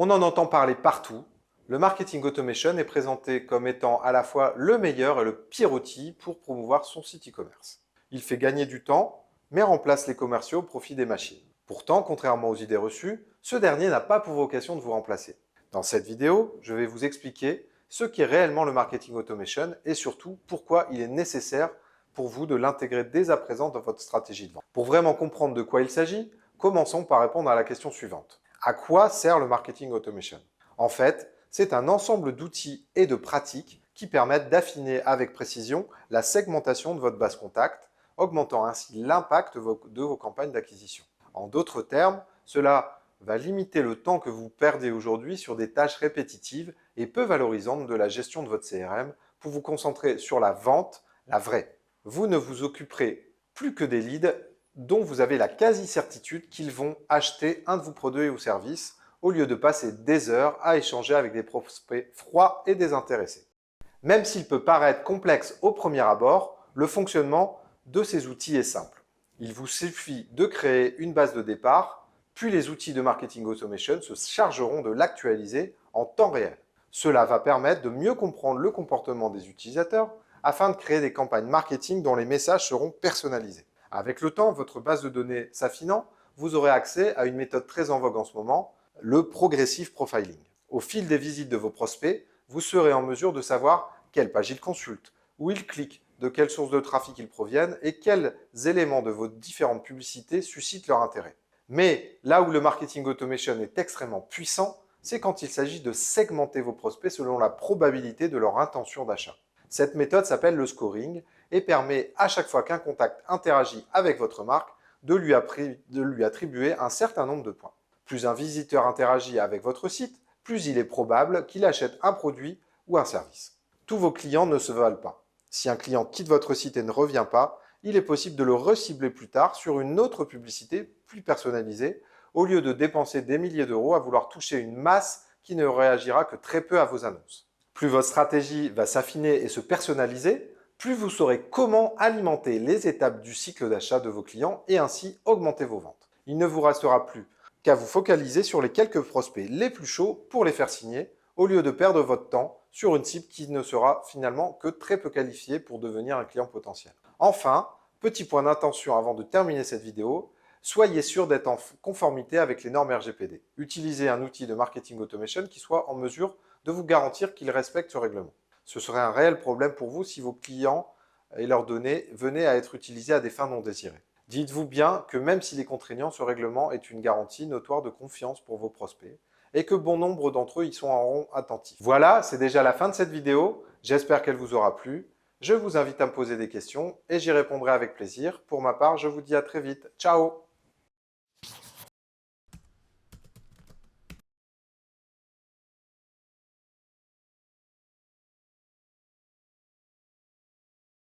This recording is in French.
On en entend parler partout. Le marketing automation est présenté comme étant à la fois le meilleur et le pire outil pour promouvoir son site e-commerce. Il fait gagner du temps, mais remplace les commerciaux au profit des machines. Pourtant, contrairement aux idées reçues, ce dernier n'a pas pour vocation de vous remplacer. Dans cette vidéo, je vais vous expliquer ce qu'est réellement le marketing automation et surtout pourquoi il est nécessaire pour vous de l'intégrer dès à présent dans votre stratégie de vente. Pour vraiment comprendre de quoi il s'agit, commençons par répondre à la question suivante. À quoi sert le marketing automation? En fait, c'est un ensemble d'outils et de pratiques qui permettent d'affiner avec précision la segmentation de votre base contact, augmentant ainsi l'impact de vos campagnes d'acquisition. En d'autres termes, cela va limiter le temps que vous perdez aujourd'hui sur des tâches répétitives et peu valorisantes de la gestion de votre CRM pour vous concentrer sur la vente, la vraie. Vous ne vous occuperez plus que des leads dont vous avez la quasi-certitude qu'ils vont acheter un de vos produits ou services au lieu de passer des heures à échanger avec des prospects froids et désintéressés. Même s'il peut paraître complexe au premier abord, le fonctionnement de ces outils est simple. Il vous suffit de créer une base de départ, puis les outils de marketing automation se chargeront de l'actualiser en temps réel. Cela va permettre de mieux comprendre le comportement des utilisateurs afin de créer des campagnes marketing dont les messages seront personnalisés. Avec le temps, votre base de données s'affinant, vous aurez accès à une méthode très en vogue en ce moment, le progressive profiling. Au fil des visites de vos prospects, vous serez en mesure de savoir quelle page ils consultent, où ils cliquent, de quelles sources de trafic ils proviennent et quels éléments de vos différentes publicités suscitent leur intérêt. Mais là où le marketing automation est extrêmement puissant, c'est quand il s'agit de segmenter vos prospects selon la probabilité de leur intention d'achat. Cette méthode s'appelle le scoring et permet à chaque fois qu'un contact interagit avec votre marque de lui attribuer un certain nombre de points. Plus un visiteur interagit avec votre site, plus il est probable qu'il achète un produit ou un service. Tous vos clients ne se valent pas. Si un client quitte votre site et ne revient pas, il est possible de le recibler plus tard sur une autre publicité plus personnalisée, au lieu de dépenser des milliers d'euros à vouloir toucher une masse qui ne réagira que très peu à vos annonces. Plus votre stratégie va s'affiner et se personnaliser, plus vous saurez comment alimenter les étapes du cycle d'achat de vos clients et ainsi augmenter vos ventes. Il ne vous restera plus qu'à vous focaliser sur les quelques prospects les plus chauds pour les faire signer, au lieu de perdre votre temps sur une cible qui ne sera finalement que très peu qualifiée pour devenir un client potentiel. Enfin, petit point d'attention avant de terminer cette vidéo, soyez sûr d'être en conformité avec les normes RGPD. Utilisez un outil de marketing automation qui soit en mesure de vous garantir qu'il respecte ce règlement. Ce serait un réel problème pour vous si vos clients et leurs données venaient à être utilisées à des fins non désirées. Dites-vous bien que même s'il est contraignant, ce règlement est une garantie notoire de confiance pour vos prospects et que bon nombre d'entre eux y sont attentifs. Voilà, c'est déjà la fin de cette vidéo. J'espère qu'elle vous aura plu. Je vous invite à me poser des questions et j'y répondrai avec plaisir. Pour ma part, je vous dis à très vite. Ciao!